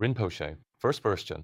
Rinpoche, first question.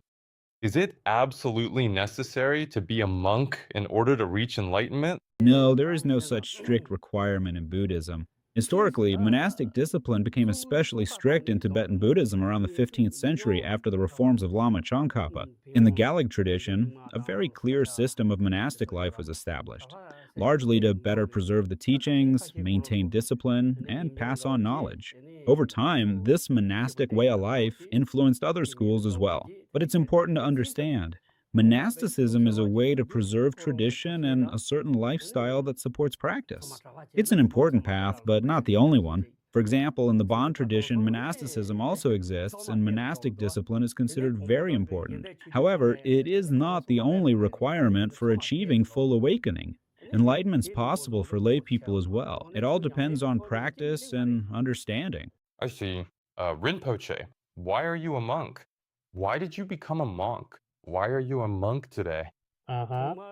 Is it absolutely necessary to be a monk in order to reach enlightenment? No, there is no such strict requirement in Buddhism. Historically, monastic discipline became especially strict in Tibetan Buddhism around the 15th century after the reforms of Lama Tsongkhapa. In the Galig tradition, a very clear system of monastic life was established, largely to better preserve the teachings, maintain discipline, and pass on knowledge. Over time, this monastic way of life influenced other schools as well. But it's important to understand monasticism is a way to preserve tradition and a certain lifestyle that supports practice. It's an important path, but not the only one. For example, in the Bon tradition, monasticism also exists, and monastic discipline is considered very important. However, it is not the only requirement for achieving full awakening. Enlightenment's possible for lay people as well. It all depends on practice and understanding. I see. Rinpoche, why are you a monk? Why did you become a monk? Why are you a monk today?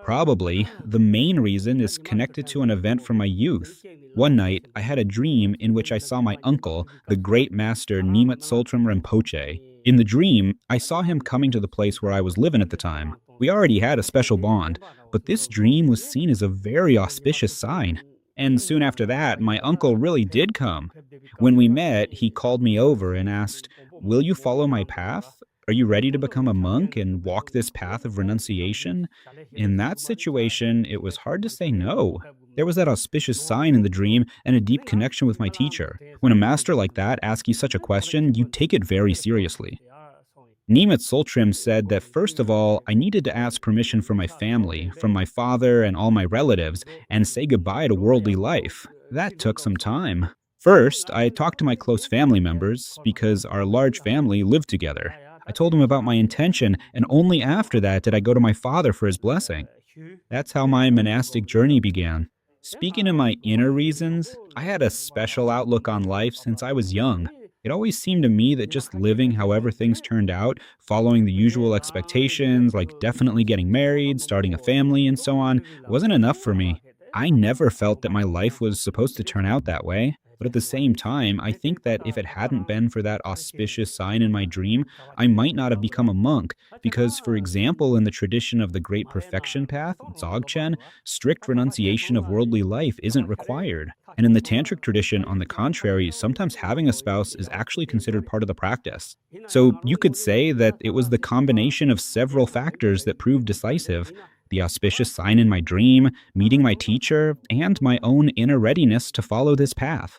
Probably, the main reason is connected to an event from my youth. One night, I had a dream in which I saw my uncle, the great master Nimat Soltram Rinpoche. In the dream, I saw him coming to the place where I was living at the time. We already had a special bond, but this dream was seen as a very auspicious sign. And soon after that, my uncle really did come. When we met, he called me over and asked, "Will you follow my path? Are you ready to become a monk and walk this path of renunciation?" In that situation, it was hard to say no. There was that auspicious sign in the dream and a deep connection with my teacher. When a master like that asks you such a question, you take it very seriously. Nemat Soltrim said that first of all, I needed to ask permission from my family, from my father and all my relatives, and say goodbye to worldly life. That took some time. First, I talked to my close family members because our large family lived together. I told him about my intention, and only after that did I go to my father for his blessing. That's how my monastic journey began. Speaking of my inner reasons, I had a special outlook on life since I was young. It always seemed to me that just living however things turned out, following the usual expectations, like definitely getting married, starting a family, and so on, wasn't enough for me. I never felt that my life was supposed to turn out that way. But at the same time, I think that if it hadn't been for that auspicious sign in my dream, I might not have become a monk. Because, for example, in the tradition of the Great Perfection Path, Dzogchen, strict renunciation of worldly life isn't required. And in the Tantric tradition, on the contrary, sometimes having a spouse is actually considered part of the practice. So you could say that it was the combination of several factors that proved decisive: the auspicious sign in my dream, meeting my teacher, and my own inner readiness to follow this path.